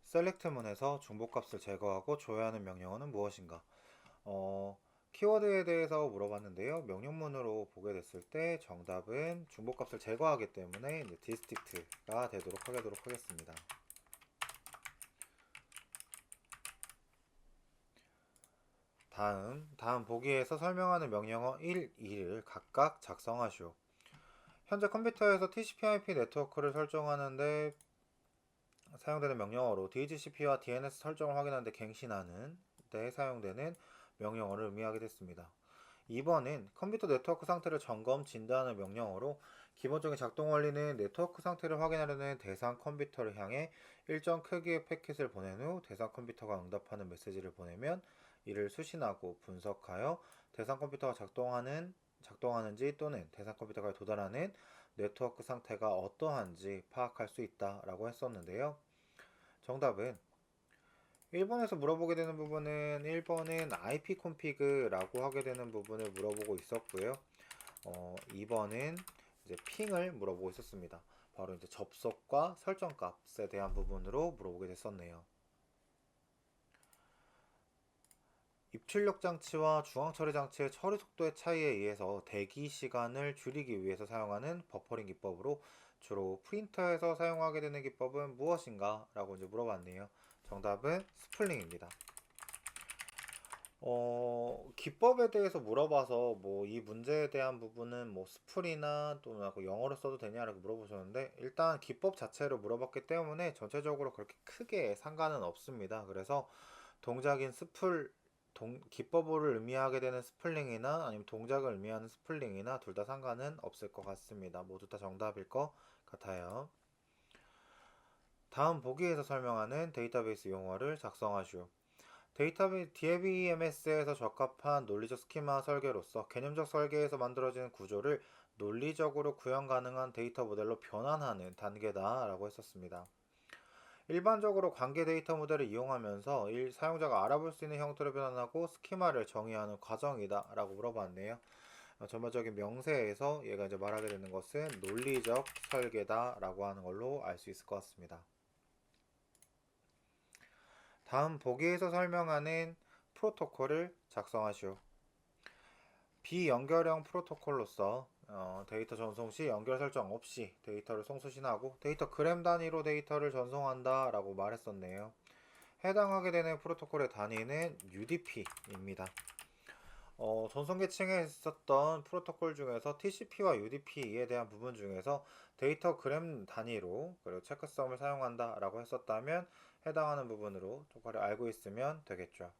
셀렉트문에서 중복값을 제거하고 조회하는 명령어는 무엇인가? 어, 키워드에 대해서 물어봤는데요. 명령문으로 보게 됐을 때 정답은 중복값을 제거하기 때문에 디스틱트가 되도록 하겠습니다. 다음 보기에서 설명하는 명령어 1, 2를 각각 작성하시오. 현재 컴퓨터에서 TCP/IP 네트워크를 설정하는데 사용되는 명령어로 DHCP와 DNS 설정을 확인하는데 갱신하는 데 사용되는 명령어를 의미하게 됐습니다. 2번은 컴퓨터 네트워크 상태를 점검, 진단하는 명령어로 기본적인 작동 원리는 네트워크 상태를 확인하려는 대상 컴퓨터를 향해 일정 크기의 패킷을 보낸 후 대상 컴퓨터가 응답하는 메시지를 보내면 이를 수신하고 분석하여 대상 컴퓨터가 작동하는지 또는 대상 컴퓨터가 도달하는 네트워크 상태가 어떠한지 파악할 수 있다라고 했었는데요. 정답은 1번에서 물어보게 되는 부분은 1번은 IP config라고 하게 되는 부분을 물어보고 있었고요. 2번은 이제 핑을 물어보고 있었습니다. 바로 이제 접속과 설정 값에 대한 부분으로 물어보게 됐었네요. 입출력 장치와 중앙 처리 장치의 처리 속도의 차이에 의해서 대기 시간을 줄이기 위해서 사용하는 버퍼링 기법으로 주로 프린터에서 사용하게 되는 기법은 무엇인가? 라고 이제 물어봤네요. 정답은 스플링입니다. 기법에 대해서 물어봐서 뭐 이 문제에 대한 부분은 뭐 스플이나 또는 영어로 써도 되냐라고 물어보셨는데 일단 기법 자체로 물어봤기 때문에 전체적으로 그렇게 크게 상관은 없습니다. 그래서 동작인 기법을 의미하게 되는 스플링이나 아니면 동작을 의미하는 스플링이나 둘 다 상관은 없을 것 같습니다. 모두 다 정답일 것 같아요. 다음 보기에서 설명하는 데이터베이스 용어를 작성하시오. DBMS에서 적합한 논리적 스키마 설계로서 개념적 설계에서 만들어지는 구조를 논리적으로 구현 가능한 데이터 모델로 변환하는 단계다 라고 했었습니다. 일반적으로 관계 데이터 모델을 이용하면서 사용자가 알아볼 수 있는 형태로 변환하고 스키마를 정의하는 과정이다 라고 물어봤네요. 전반적인 명세에서 얘가 이제 말하게 되는 것은 논리적 설계다 라고 하는 걸로 알 수 있을 것 같습니다. 다음 보기에서 설명하는 프로토콜을 작성하시오. 비연결형 프로토콜로서 데이터 전송 시 연결 설정 없이 데이터를 송수신하고 데이터 그램 단위로 데이터를 전송한다 라고 말했었네요. 해당하게 되는 프로토콜의 단위는 UDP입니다. 전송계층에 있었던 프로토콜 중에서 TCP와 UDP에 대한 부분 중에서 데이터 그램 단위로 그리고 체크썸을 사용한다 라고 했었다면 해당하는 부분으로 똑바로 알고 있으면 되겠죠.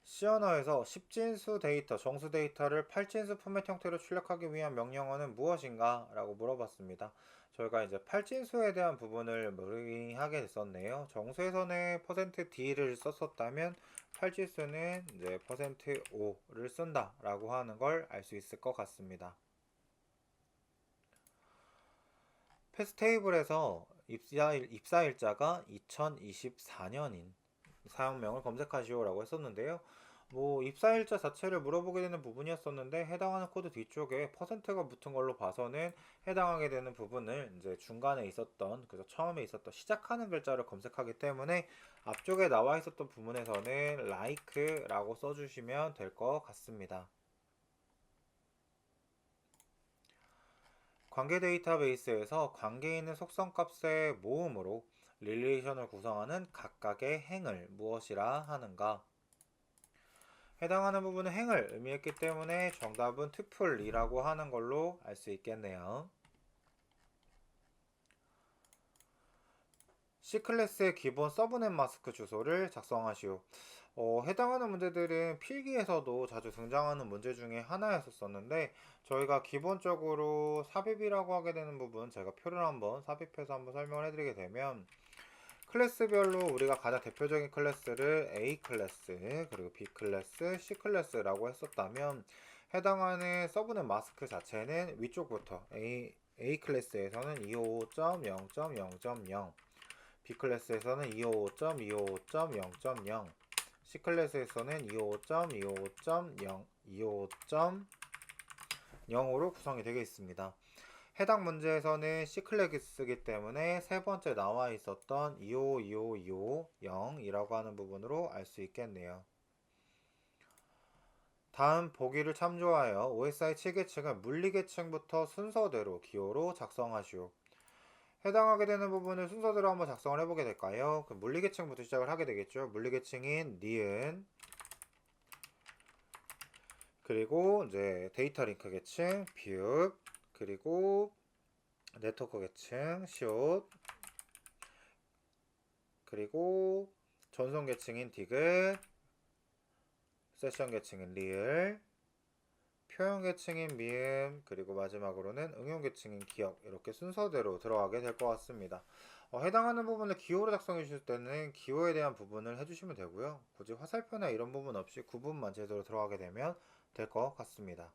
C 언어에서 10진수 데이터, 정수 데이터를 8진수 포맷 형태로 출력하기 위한 명령어는 무엇인가? 라고 물어봤습니다. 저희가 이제 8진수에 대한 부분을 문의하게 됐었네요. 정수에서는 %d를 썼었다면 8진수는 이제 %5를 쓴다 라고 하는 걸 알 수 있을 것 같습니다. 패스테이블에서 입사일자가 2024년인 사용명을 검색하시오 라고 했었는데요. 뭐 입사일자 자체를 물어보게 되는 부분이었었는데 해당하는 코드 뒤쪽에 퍼센트가 붙은 걸로 봐서는 해당하게 되는 부분을 이제 중간에 있었던 그래서 처음에 있었던 시작하는 글자를 검색하기 때문에 앞쪽에 나와 있었던 부분에서는 like라고 써주시면 될 것 같습니다. 관계 데이터베이스에서 관계에 있는 속성값의 모음으로 릴레이션을 구성하는 각각의 행을 무엇이라 하는가? 해당하는 부분은 행을 의미했기 때문에 정답은 투플이라고 하는 걸로 알 수 있겠네요. C클래스의 기본 서브넷 마스크 주소를 작성하시오. 해당하는 문제들은 필기에서도 자주 등장하는 문제 중에 하나였었는데 저희가 기본적으로 삽입이라고 하게 되는 부분 제가 표를 한번 삽입해서 한번 설명을 해드리게 되면 클래스별로 우리가 가장 대표적인 클래스를 A 클래스, 그리고 B 클래스, C 클래스라고 했었다면 해당하는 서브넷 마스크 자체는 위쪽부터 A 클래스에서는 255.0.0.0, B 클래스에서는 255.255.0.0, C 클래스에서는 255.255.0, 255.0으로 구성이 되어 있습니다. 해당 문제에서는 C클렉이 쓰기 때문에 세 번째 나와 있었던 2525250이라고 하는 부분으로 알 수 있겠네요. 다음 보기를 참조하여 OSI 7계층은 물리계층부터 순서대로 기호로 작성하시오. 해당하게 되는 부분을 순서대로 한번 작성을 해보게 될까요? 그 물리계층부터 시작을 하게 되겠죠. 물리계층인 니은, 그리고 이제 데이터 링크 계층 뷰, 그리고 네트워크 계층 숏, 그리고 전송 계층인 디귿, 세션 계층인 리을, 표현 계층인 미음, 그리고 마지막으로는 응용 계층인 기억, 이렇게 순서대로 들어가게 될 것 같습니다. 해당하는 부분을 기호로 작성해 주실 때는 기호에 대한 부분을 해주시면 되고요. 굳이 화살표나 이런 부분 없이 구분만 제대로 들어가게 되면 될 것 같습니다.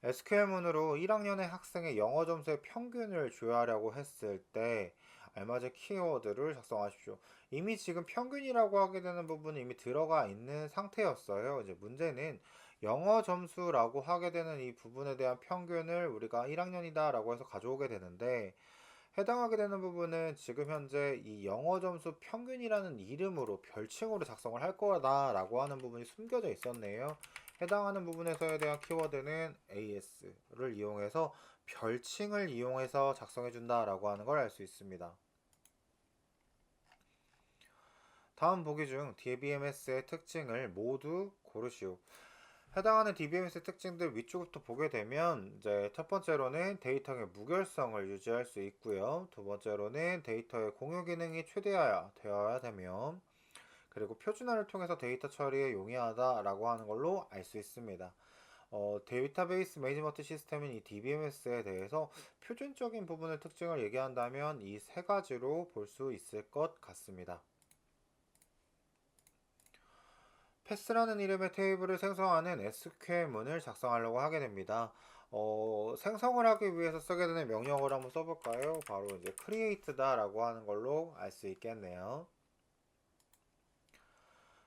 SQL문으로 1학년의 학생의 영어 점수의 평균을 조회하려고 했을 때 알맞은 키워드를 작성하십시오. 이미 지금 평균이라고 하게 되는 부분이 이미 들어가 있는 상태였어요. 이제 문제는 영어 점수라고 하게 되는 이 부분에 대한 평균을 우리가 1학년이다 라고 해서 가져오게 되는데, 해당하게 되는 부분은 지금 현재 이 영어 점수 평균이라는 이름으로 별칭으로 작성을 할 거다라고 하는 부분이 숨겨져 있었네요. 해당하는 부분에서에 대한 키워드는 AS를 이용해서 별칭을 이용해서 작성해 준다라고 하는 걸 알 수 있습니다. 다음 보기 중 DBMS의 특징을 모두 고르시오. 해당하는 DBMS 특징들 위쪽부터 보게 되면 이제 첫 번째로는 데이터의 무결성을 유지할 수 있고요. 두 번째로는 데이터의 공유 기능이 최대화되어야 되며, 그리고 표준화를 통해서 데이터 처리에 용이하다라고 하는 걸로 알 수 있습니다. 데이터베이스 매니지먼트 시스템인 이 DBMS에 대해서 표준적인 부분의 특징을 얘기한다면 이 세 가지로 볼 수 있을 것 같습니다. 패스라는 이름의 테이블을 생성하는 SQL문을 작성하려고 하게 됩니다. 생성을 하기 위해서 쓰게 되는 명령어를 한번 써볼까요? 바로 이제 create다라고 하는 걸로 알 수 있겠네요.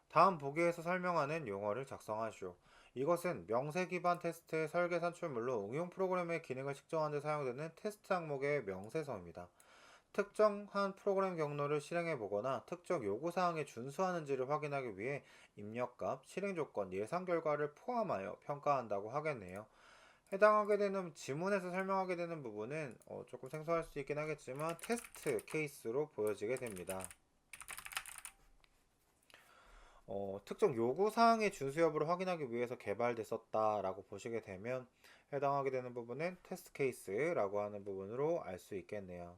다음 보기에서 설명하는 용어를 작성하시오. 이것은 명세 기반 테스트의 설계 산출물로 응용 프로그램의 기능을 측정하는 데 사용되는 테스트 항목의 명세서입니다. 특정한 프로그램 경로를 실행해 보거나 특정 요구사항에 준수하는지를 확인하기 위해 입력값, 실행조건, 예상 결과를 포함하여 평가한다고 하겠네요. 해당하게 되는 지문에서 설명하게 되는 부분은 조금 생소할 수 있긴 하겠지만 테스트 케이스로 보여지게 됩니다. 특정 요구사항의 준수 여부를 확인하기 위해서 개발됐었다라고 보시게 되면 해당하게 되는 부분은 테스트 케이스라고 하는 부분으로 알 수 있겠네요.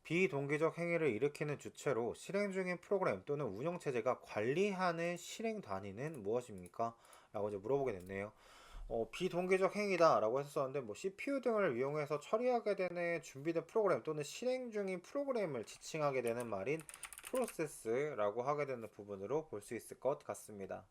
비동기적 행위를 일으키는 주체로 실행 중인 프로그램 또는 운영체제가 관리하는 실행 단위는 무엇입니까? 라고 이제 물어보게 됐네요. 비동기적 행위다 라고 했었는데 뭐 CPU 등을 이용해서 처리하게 되는 준비된 프로그램 또는 실행 중인 프로그램을 지칭하게 되는 말인 프로세스라고 하게 되는 부분으로 볼 수 있을 것 같습니다.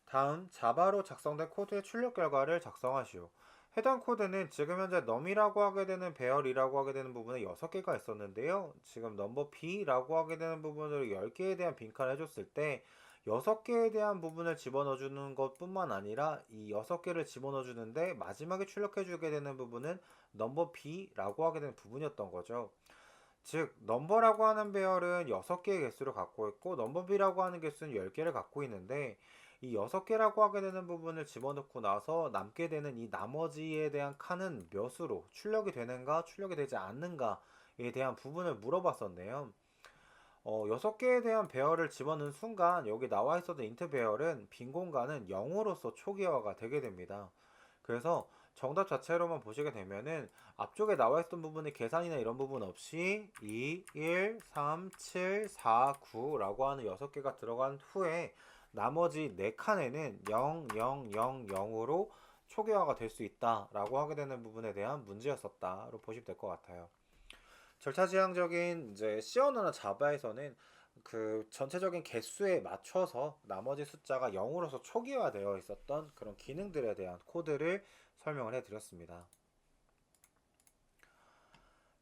다음 자바로 작성된 코드의 출력 결과를 작성하시오. 해당 코드는 지금 현재 num이라고 하게 되는 배열이라고 하게 되는 부분에 6개가 있었는데요. 지금 넘버 b라고 하게 되는 부분으로 10개에 대한 빈칸을 해줬을 때 6개에 대한 부분을 집어넣어 주는 것 뿐만 아니라 이 6개를 집어넣어 주는데 마지막에 출력해 주게 되는 부분은 넘버 b라고 하게 되는 부분이었던 거죠. 즉 넘버라고 하는 배열은 6개의 개수를 갖고 있고 넘버 b라고 하는 개수는 10개를 갖고 있는데 이 6개라고 하게 되는 부분을 집어넣고 나서 남게 되는 이 나머지에 대한 칸은 몇으로 출력이 되는가 출력이 되지 않는가에 대한 부분을 물어봤었네요. 6개에 대한 배열을 집어넣은 순간 여기 나와 있었던 인트 배열은 빈 공간은 0으로서 초기화가 되게 됩니다. 그래서 정답 자체로만 보시게 되면은 앞쪽에 나와 있던 부분이 계산이나 이런 부분 없이 2, 1, 3, 7, 4, 9라고 하는 6개가 들어간 후에 나머지 4칸에는 0, 0, 0, 0으로 초기화가 될 수 있다라고 하게 되는 부분에 대한 문제였었다로 보시면 될 것 같아요. 절차지향적인 이제 C 언어나 자바에서는 그 전체적인 개수에 맞춰서 나머지 숫자가 0으로서 초기화되어 있었던 그런 기능들에 대한 코드를 설명을 해드렸습니다.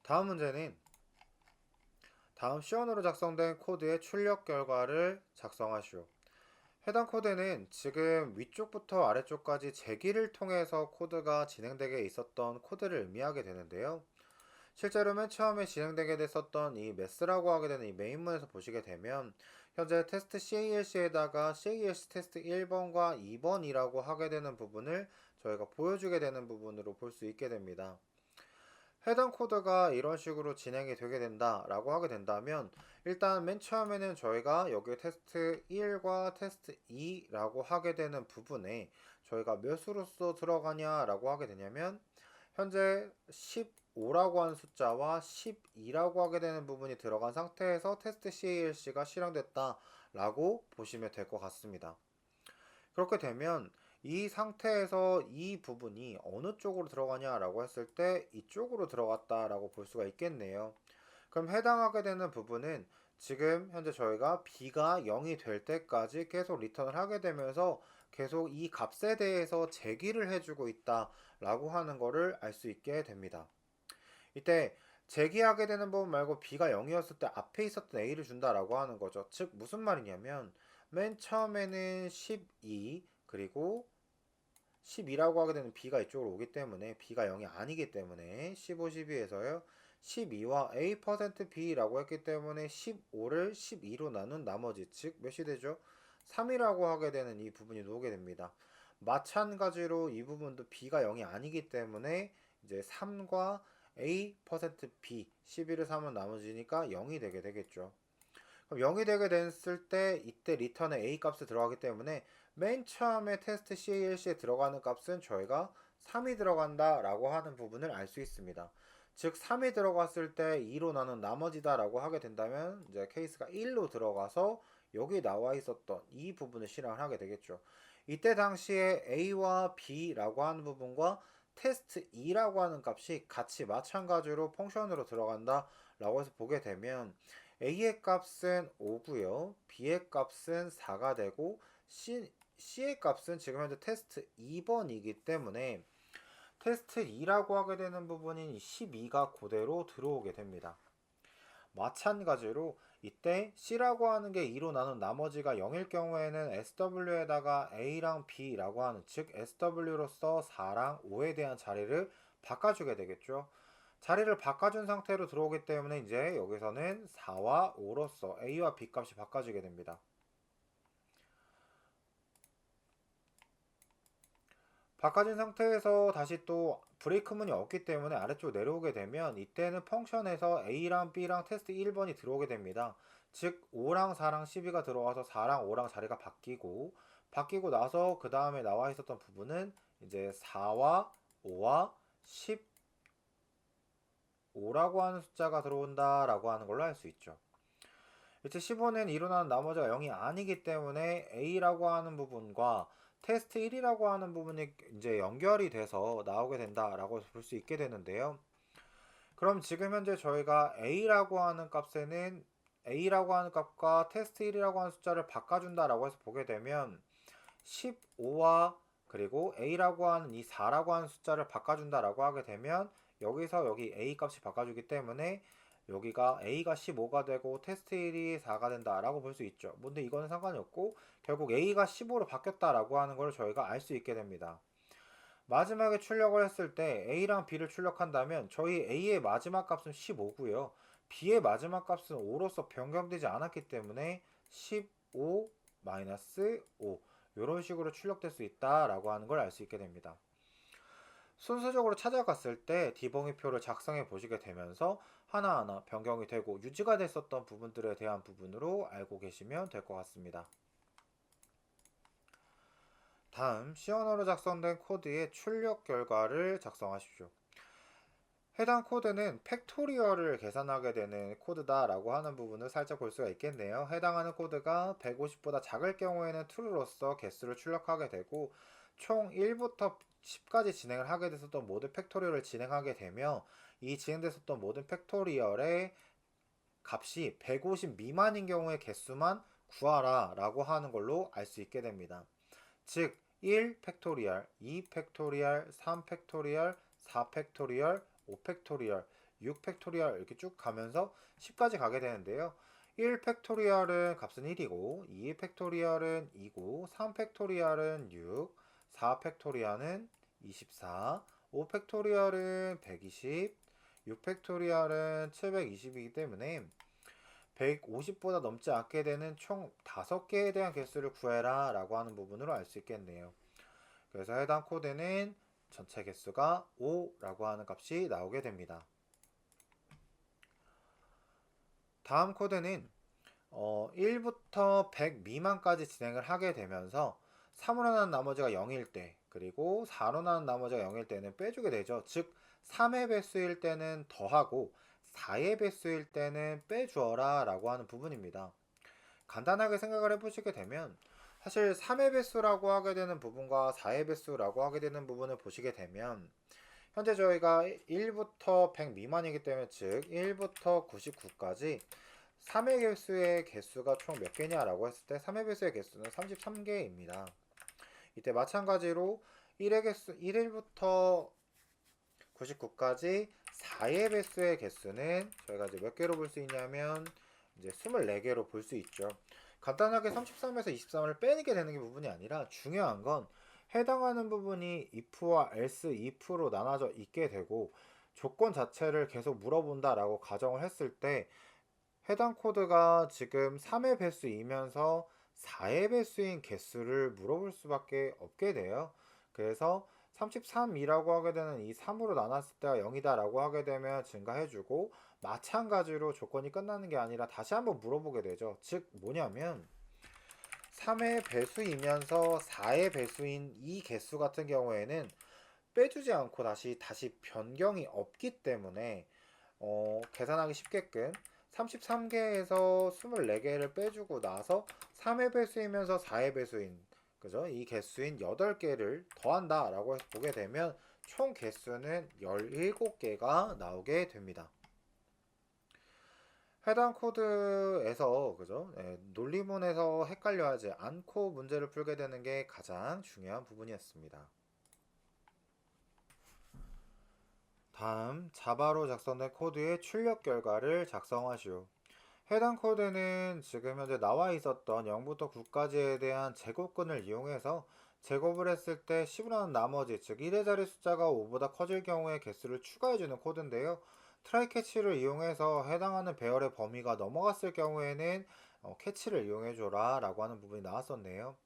다음 문제는 다음 C 언어로 작성된 코드의 출력 결과를 작성하시오. 해당 코드는 지금 위쪽부터 아래쪽까지 제기를 통해서 코드가 진행되게 있었던 코드를 의미하게 되는데요. 실제로 맨 처음에 진행되게 됐었던 이 매스라고 하게 되는 이 메인문에서 보시게 되면 현재 테스트 CALC에다가 CALC 테스트 1번과 2번이라고 하게 되는 부분을 저희가 보여주게 되는 부분으로 볼 수 있게 됩니다. 해당 코드가 이런 식으로 진행이 되게 된다라고 하게 된다면 일단 맨 처음에는 저희가 여기 테스트 1과 테스트 2라고 하게 되는 부분에 저희가 몇 수로서 들어가냐라고 하게 되냐면 현재 15라고 하는 숫자와 12라고 하게 되는 부분이 들어간 상태에서 테스트 CALC가 실행됐다라고 보시면 될 것 같습니다. 그렇게 되면 이 상태에서 이 부분이 어느 쪽으로 들어가냐라고 했을 때 이쪽으로 들어갔다라고 볼 수가 있겠네요. 그럼 해당하게 되는 부분은 지금 현재 저희가 b가 0이 될 때까지 계속 리턴을 하게 되면서 계속 이 값에 대해서 제기를 해주고 있다라고 하는 거를 알 수 있게 됩니다. 이때 제기하게 되는 부분 말고 b가 0이었을 때 앞에 있었던 a를 준다라고 하는 거죠. 즉 무슨 말이냐면 맨 처음에는 12 그리고 12라고 하게 되는 b가 이쪽으로 오기 때문에 b가 0이 아니기 때문에 15, 12에서요 12와 a%b라고 했기 때문에 15를 12로 나눈 나머지 즉 몇이 되죠? 3이라고 하게 되는 이 부분이 나오게 됩니다. 마찬가지로 이 부분도 b가 0이 아니기 때문에 이제 3과 a%b 12를 3은 나머지니까 0이 되게 되겠죠. 그럼 0이 되게 됐을 때 이때 리턴에 a 값이 들어가기 때문에 맨 처음에 테스트 CALC에 들어가는 값은 저희가 3이 들어간다 라고 하는 부분을 알 수 있습니다. 즉 3이 들어갔을 때 2로 나눈 나머지다 라고 하게 된다면 이제 케이스가 1로 들어가서 여기 나와 있었던 이 부분을 실행을 하게 되겠죠. 이때 당시에 a와 b라고 하는 부분과 테스트 2라고 하는 값이 같이 마찬가지로 펑션으로 들어간다 라고 해서 보게 되면 a의 값은 5고요. b의 값은 4가 되고 c의 값은 지금 현재 테스트 2번이기 때문에 테스트 2라고 하게 되는 부분인 12가 그대로 들어오게 됩니다. 마찬가지로 이때 c라고 하는 게 2로 나눈 나머지가 0일 경우에는 sw에다가 a랑 b라고 하는 즉 sw로서 4랑 5에 대한 자리를 바꿔주게 되겠죠. 자리를 바꿔준 상태로 들어오기 때문에 이제 여기서는 4와 5로서 a와 b 값이 바꿔지게 됩니다. 바꿔진 상태에서 다시 또 브레이크문이 없기 때문에 아래쪽 내려오게 되면 이때는 펑션에서 a랑 b랑 테스트 1번이 들어오게 됩니다. 즉 5랑 4랑 12가 들어와서 4랑 5랑 자리가 바뀌고 나서 그 다음에 나와 있었던 부분은 이제 4와 5와 15라고 하는 숫자가 들어온다라고 하는 걸로 알 수 있죠. 이제 15는 일어나는 나머지가 0이 아니기 때문에 a라고 하는 부분과 테스트 1이라고 하는 부분이 이제 연결이 돼서 나오게 된다라고 볼 수 있게 되는데요. 그럼 지금 현재 저희가 a라고 하는 값에는 a라고 하는 값과 테스트 1이라고 하는 숫자를 바꿔준다라고 해서 보게 되면 15와 그리고 a라고 하는 이 4라고 하는 숫자를 바꿔준다라고 하게 되면 여기서 여기 a 값이 바꿔주기 때문에 여기가 a가 15가 되고 테스트 1이 4가 된다라고 볼 수 있죠. 근데 이거는 상관이 없고 결국 a가 15로 바뀌었다라고 하는 걸 저희가 알 수 있게 됩니다. 마지막에 출력을 했을 때 a랑 b를 출력한다면 저희 a의 마지막 값은 15고요. b의 마지막 값은 5로서 변경되지 않았기 때문에 15-5 이런 식으로 출력될 수 있다라고 하는 걸 알 수 있게 됩니다. 순서적으로 찾아갔을 때 디버깅표를 작성해 보시게 되면서 하나하나 변경이 되고 유지가 됐었던 부분들에 대한 부분으로 알고 계시면 될 것 같습니다. 다음 C 언어로 작성된 코드의 출력 결과를 작성하십시오. 해당 코드는 팩토리얼을 계산하게 되는 코드다 라고 하는 부분을 살짝 볼 수가 있겠네요. 해당하는 코드가 150보다 작을 경우에는 true로서 개수를 출력하게 되고 총 1부터 10까지 진행을 하게 됐었던 모든 팩토리얼을 진행하게 되며 이 진행됐었던 모든 팩토리얼의 값이 150 미만인 경우의 개수만 구하라 라고 하는 걸로 알 수 있게 됩니다. 즉 1 팩토리얼, 2 팩토리얼, 3 팩토리얼, 4 팩토리얼, 5 팩토리얼, 6 팩토리얼 이렇게 쭉 가면서 10까지 가게 되는데요. 1 팩토리얼은 값은 1이고 2 팩토리얼은 2고 3 팩토리얼은 6, 4 팩토리얼은 24, 5 팩토리얼은 120, 6 팩토리얼은 720이기 때문에 150보다 넘지 않게 되는 총 5개에 대한 개수를 구해라 라고 하는 부분으로 알 수 있겠네요. 그래서 해당 코드는 전체 개수가 5라고 하는 값이 나오게 됩니다. 다음 코드는 1부터 100 미만까지 진행을 하게 되면서 3으로 나눈 나머지가 0일 때, 그리고 4로 나눈 나머지가 0일 때는 빼주게 되죠. 즉 3의 배수일 때는 더하고 4의 배수일 때는 빼주어라 라고 하는 부분입니다. 간단하게 생각을 해보시게 되면 사실 3의 배수라고 하게 되는 부분과 4의 배수라고 하게 되는 부분을 보시게 되면 현재 저희가 1부터 100 미만이기 때문에 즉 1부터 99까지 3의 개수의 개수가 총 몇 개냐라고 했을 때 3의 배수의 개수는 33개입니다. 이때 마찬가지로 1의 개수 1부터 99까지 4의 배수의 개수는 저희가 이제 몇 개로 볼 수 있냐면 이제 24개로 볼 수 있죠. 간단하게 33에서 23을 빼게 되는 게 부분이 아니라 중요한 건 해당하는 부분이 if와 else, if로 나눠져 있게 되고 조건 자체를 계속 물어본다라고 가정을 했을 때 해당 코드가 지금 3의 배수이면서 4의 배수인 개수를 물어볼 수밖에 없게 돼요. 그래서 33이라고 하게 되는 이 3으로 나눴을 때가 0이다 라고 하게 되면 증가해주고 마찬가지로 조건이 끝나는 게 아니라 다시 한번 물어보게 되죠. 즉 뭐냐면 3의 배수이면서 4의 배수인 이 개수 같은 경우에는 빼주지 않고 다시 변경이 없기 때문에 계산하기 쉽게끔 33개에서 24개를 빼주고 나서 3의 배수이면서 4의 배수인 그죠? 이 개수인 8개를 더한다 라고 해서 보게 되면 총 개수는 17개가 나오게 됩니다. 해당 코드에서 그죠? 논리문에서 헷갈려 하지 않고 문제를 풀게 되는 게 가장 중요한 부분이었습니다. 다음 자바로 작성된 코드의 출력 결과를 작성하시오. 해당 코드는 지금 현재 나와 있었던 0부터 9까지에 대한 제곱근을 이용해서 제곱을 했을 때 10으로 나눈 나머지 즉 1의 자리 숫자가 5보다 커질 경우에 개수를 추가해주는 코드인데요. 트라이 캐치를 이용해서 해당하는 배열의 범위가 넘어갔을 경우에는 캐치를 이용해줘라 라고 하는 부분이 나왔었네요.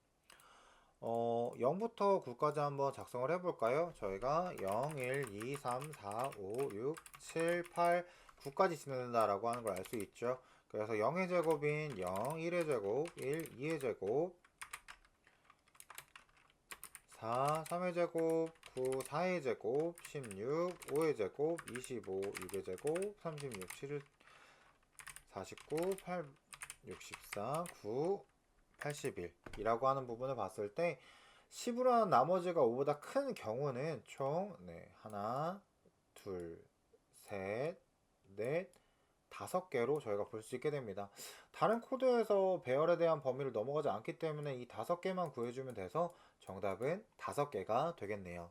0부터 9까지 한번 작성을 해볼까요? 저희가 0, 1, 2, 3, 4, 5, 6, 7, 8, 9까지 진행된다 라고 하는 걸 알 수 있죠. 그래서 0의 제곱인 0, 1의 제곱, 1, 2의 제곱, 4, 3의 제곱, 9, 4의 제곱, 16, 5의 제곱, 25, 6의 제곱, 36, 7, 49, 8, 64, 9, 81 이라고 하는 부분을 봤을 때 10으로 하는 나머지가 5보다 큰 경우는 총 하나, 둘, 셋, 넷, 5개로 저희가 볼 수 있게 됩니다. 다른 코드에서 배열에 대한 범위를 넘어가지 않기 때문에 이 5개만 구해주면 돼서 정답은 5개가 되겠네요.